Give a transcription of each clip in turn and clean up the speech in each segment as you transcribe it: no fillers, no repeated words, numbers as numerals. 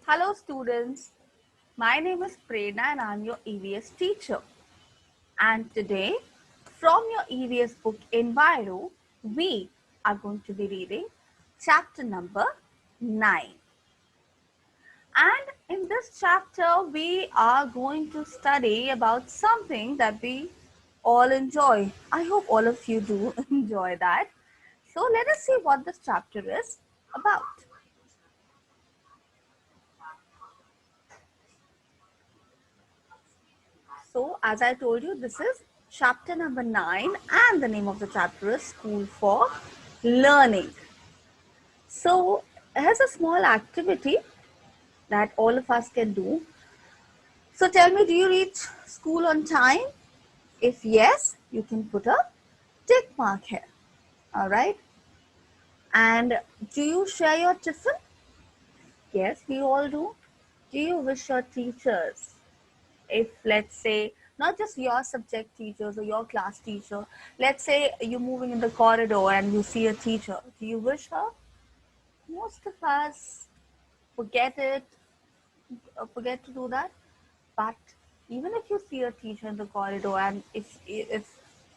Hello students, my name is Prerna and I'm your EVS teacher. And today from your EVS book Enviro, we are going to be reading chapter number 9. And in this chapter, we are going to study about something that we all enjoy. I hope all of you do enjoy that. So let us see what this chapter is about. So, as I told you, this is chapter number 9, and the name of the chapter is School for Learning. So, here's a small activity that all of us can do. So, tell me, do you reach school on time? If yes, you can put a tick mark here. All right. And do you share your tiffin? Yes, we all do. Do you wish your teachers? If let's say not just your subject teachers or your class teacher, let's say you're moving in the corridor and you see a teacher, do you wish her? Most of us forget it, forget to do that. But even if you see a teacher in the corridor and if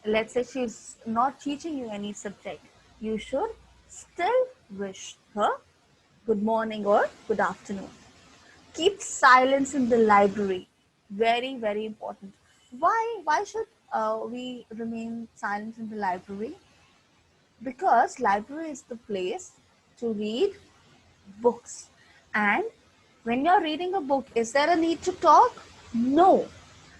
let's say she's not teaching you any subject, you should still wish her good morning or good afternoon. Keep silence in the library. Very, very important. Why should we remain silent in the library? Because library is the place to read books. And when you're reading a book, is there a need to talk? No.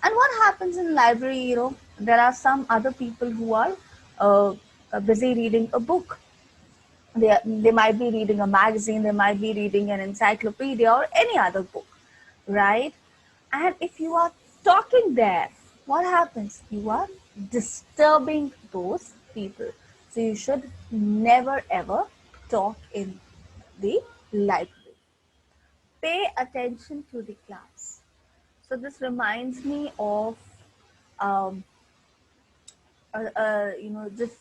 And what happens in library, there are some other people who are busy reading a book. They might be reading a magazine, they might be reading an encyclopedia or any other book, right? And if you are talking there, what happens? You are disturbing those people. So you should never ever talk in the library. Pay attention to the class. So this reminds me of, um, just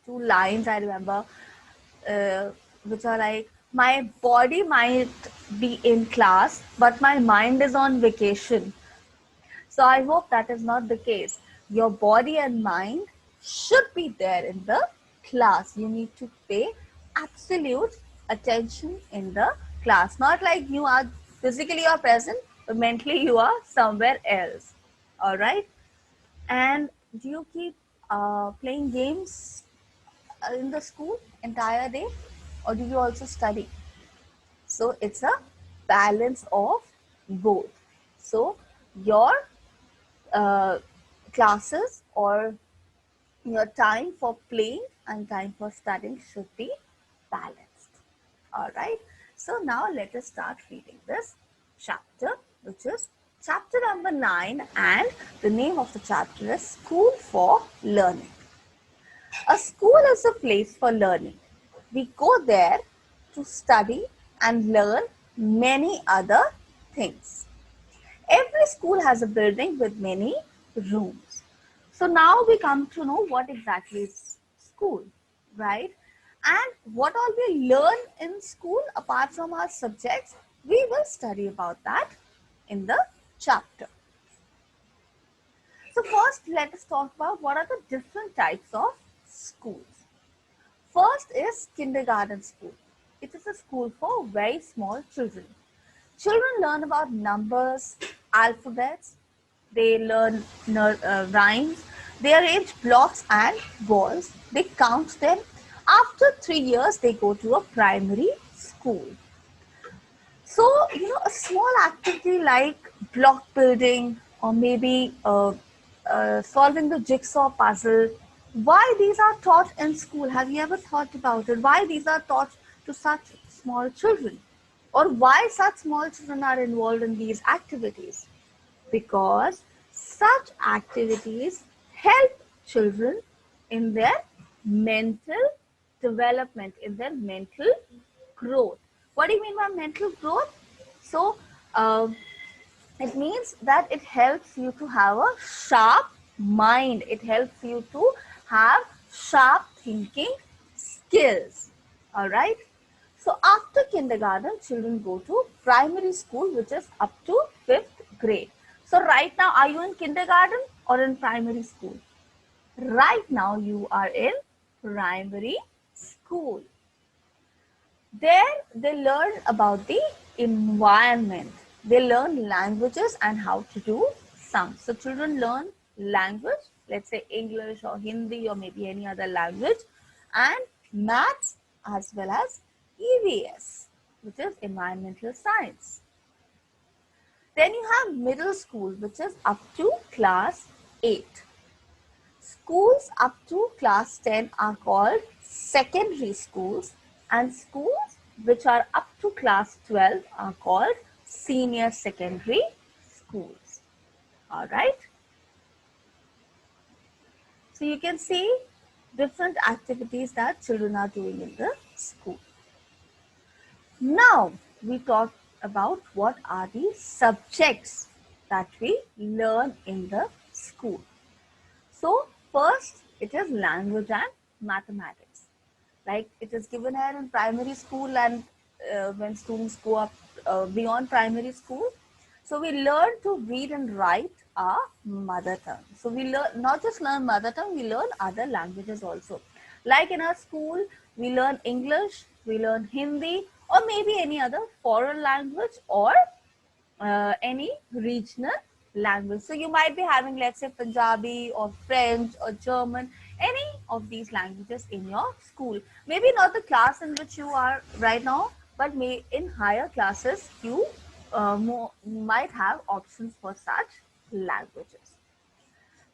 two lines I remember, which are like, my body might be in class, but my mind is on vacation. So I hope that is not the case. Your body and mind should be there in the class. You need to pay absolute attention in the class. Not like you are physically you are present, but mentally you are somewhere else. All right. And do you keep playing games in the school entire day, or do you also study? So it's a balance of both. So your uh, classes or your time for playing and time for studying should be balanced. All right. So now let us start reading this chapter, which is chapter number 9, and the name of the chapter is School for Learning. A school is a place for learning. We go there to study and learn many other things. Every school has a building with many rooms. So now we come to know what exactly is school, right? And what all we learn in school apart from our subjects, we will study about that in the chapter. So first, let us talk about what are the different types of schools. First is kindergarten school. It is a school for very small children. Children learn about numbers, alphabets, they learn rhymes, they arrange blocks and balls, they count them. After 3 years, they go to a primary school. So, a small activity like block building or maybe solving the jigsaw puzzle, why these are taught in school? Have you ever thought about it? Why these are taught to such small children? Or why such small children are involved in these activities? Because such activities help children in their mental development, in their mental growth. What do you mean by mental growth? So, it means that it helps you to have a sharp mind. It helps you to have sharp thinking skills. All right. So after kindergarten, children go to primary school, which is up to 5th grade. So right now, are you in kindergarten or in primary school? Right now, you are in primary school. There, they learn about the environment. They learn languages and how to do sums. So children learn language, let's say English or Hindi or maybe any other language, and maths as well as EVS, which is environmental science. Then you have middle school, which is up to class 8. Schools up to class 10 are called secondary schools, and schools which are up to class 12 are called senior secondary schools. All right. So you can see different activities that children are doing in the school. Now we talk about what are the subjects that we learn in the school. So first it is language and mathematics. Like it is given here in primary school, and when students go up beyond primary school. So we learn to read and write our mother tongue. So we learn, not just learn mother tongue, we learn other languages also. Like in our school, we learn English, we learn Hindi, or maybe any other foreign language or any regional language. So you might be having, let's say, Punjabi or French or German, any of these languages in your school. Maybe not the class in which you are right now, but in higher classes, you might have options for such languages.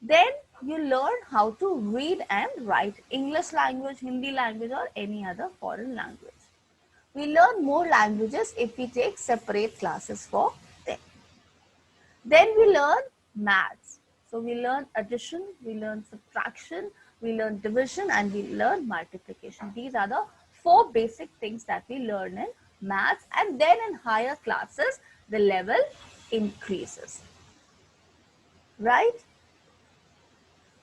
Then you learn how to read and write English language, Hindi language, or any other foreign language. We learn more languages if we take separate classes for them. Then we learn maths. So we learn addition, we learn subtraction, we learn division, and we learn multiplication. These are the 4 basic things that we learn in maths, and then in higher classes, the level increases. Right?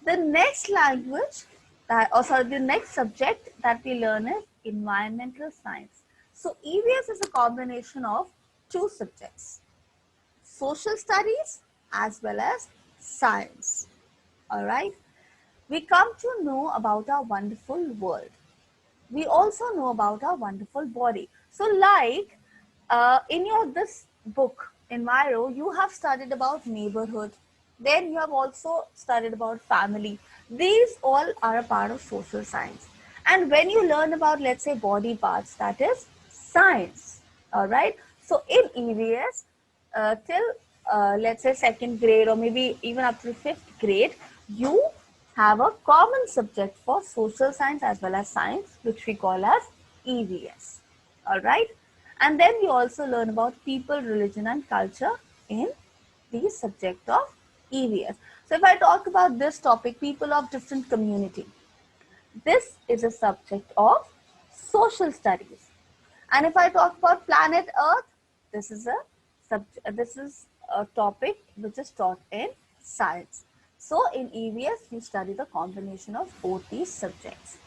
The next language, the next subject that we learn is environmental science. So EVS is a combination of 2 subjects, social studies as well as science. All right. We come to know about our wonderful world. We also know about our wonderful body. So like in this book, Enviro, you have studied about neighborhood. Then you have also studied about family. These all are a part of social science. And when you learn about, let's say, body parts, that is science. All right. So in EVS, till let's say 2nd grade or maybe even up to 5th grade, you have a common subject for social science as well as science, which we call as EVS. All right. And then we also learn about people, religion, and culture in the subject of EVS. So if I talk about this topic, people of different community, this is a subject of social studies. And if I talk about planet Earth, this is a topic which is taught in science. So in EVS, you study the combination of both these subjects.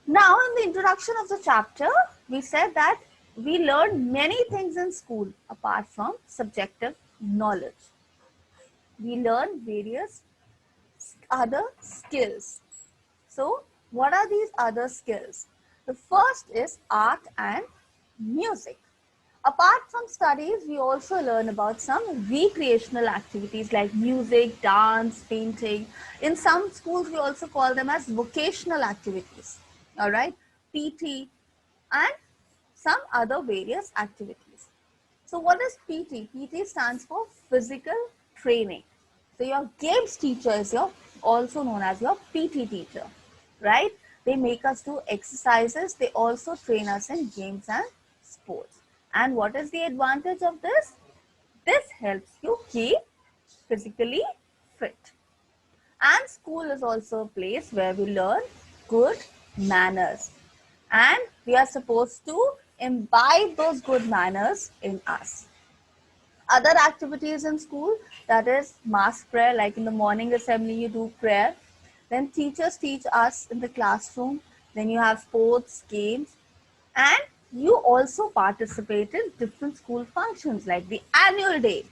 Now, in the introduction of the chapter, we said that we learn many things in school apart from subjective knowledge. We learn various other skills. So, what are these other skills? The first is art and music. Apart from studies, we also learn about some recreational activities like music, dance, painting. In some schools, we also call them as vocational activities. All right, PT and some other various activities. So what is PT? PT stands for physical training. So your games teacher is also known as your PT teacher, right? They make us do exercises. They also train us in games and sports. And what is the advantage of this? This helps you keep physically fit. And school is also a place where we learn good manners. And we are supposed to imbibe those good manners in us. Other activities in school, that is mass prayer, like in the morning assembly you do prayer. Then teachers teach us in the classroom. Then you have sports, games. And you also participate in different school functions like the annual day,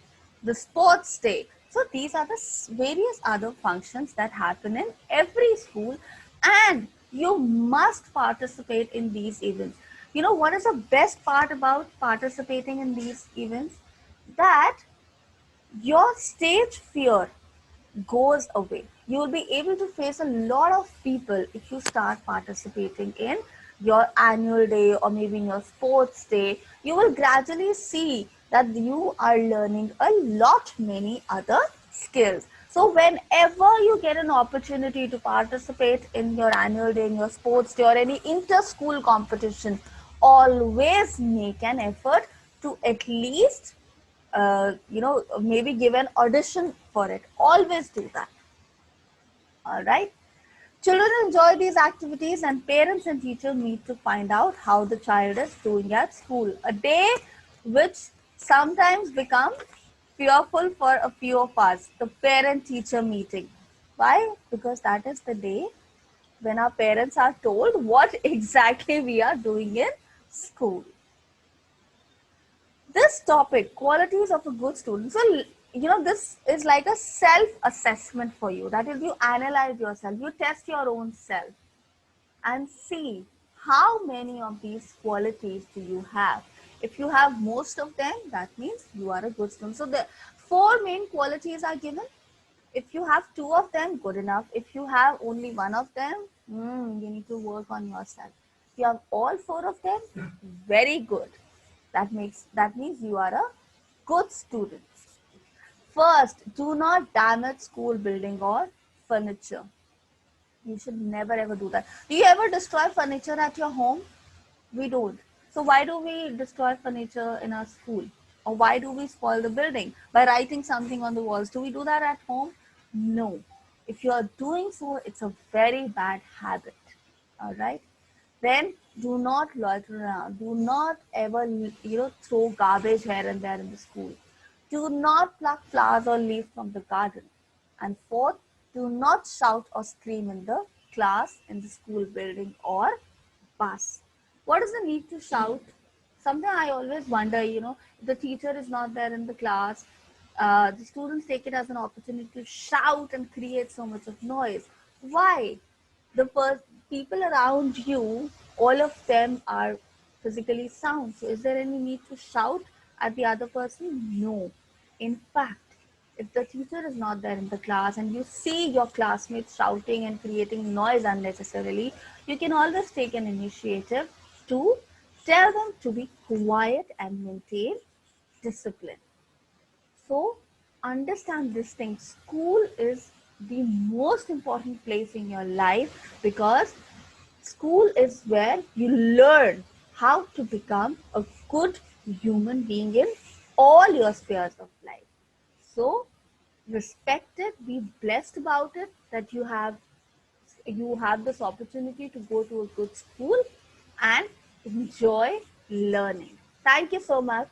the sports day. So these are the various other functions that happen in every school, and you must participate in these events. You know what is the best part about participating in these events? That your stage fear goes away. You will be able to face a lot of people if you start participating in your annual day or maybe in your sports day. You will gradually see that you are learning a lot many other skills. So whenever you get an opportunity to participate in your annual day, in your sports day or any inter-school competition, always make an effort to at least maybe give an audition for it. Always do that. All right. Children enjoy these activities, and parents and teachers meet to find out how the child is doing at school. A day which sometimes becomes fearful for a few of us, the parent teacher meeting. Why? Because that is the day when our parents are told what exactly we are doing in school. This topic, qualities of a good student. So, this is like a self-assessment for you. That is, you analyze yourself, you test your own self and see how many of these qualities do you have. If you have most of them, that means you are a good student. So, the four main qualities are given. If you have two of them, good enough. If you have only one of them, you need to work on yourself. If you have all four of them, very good. That means you are a good student. First, do not damage school building or furniture. You should never ever do that. Do you ever destroy furniture at your home? We don't. So why do we destroy furniture in our school? Or why do we spoil the building? By writing something on the walls. Do we do that at home? No. If you are doing so, it's a very bad habit. All right. Then do not loiter around. Do not ever, throw garbage here and there in the school. Do not pluck flowers or leaves from the garden. And fourth, do not shout or scream in the class, in the school building or bus. What is the need to shout? Something I always wonder, the teacher is not there in the class. The students take it as an opportunity to shout and create so much of noise. Why? People around you, all of them are physically sound. So is there any need to shout at the other person? No. In fact, if the teacher is not there in the class and you see your classmates shouting and creating noise unnecessarily, you can always take an initiative to tell them to be quiet and maintain discipline. So understand this thing. School is the most important place in your life because school is where you learn how to become a good human being in all your spheres of life. So respect it, be blessed about it that you have this opportunity to go to a good school and enjoy learning. Thank you so much.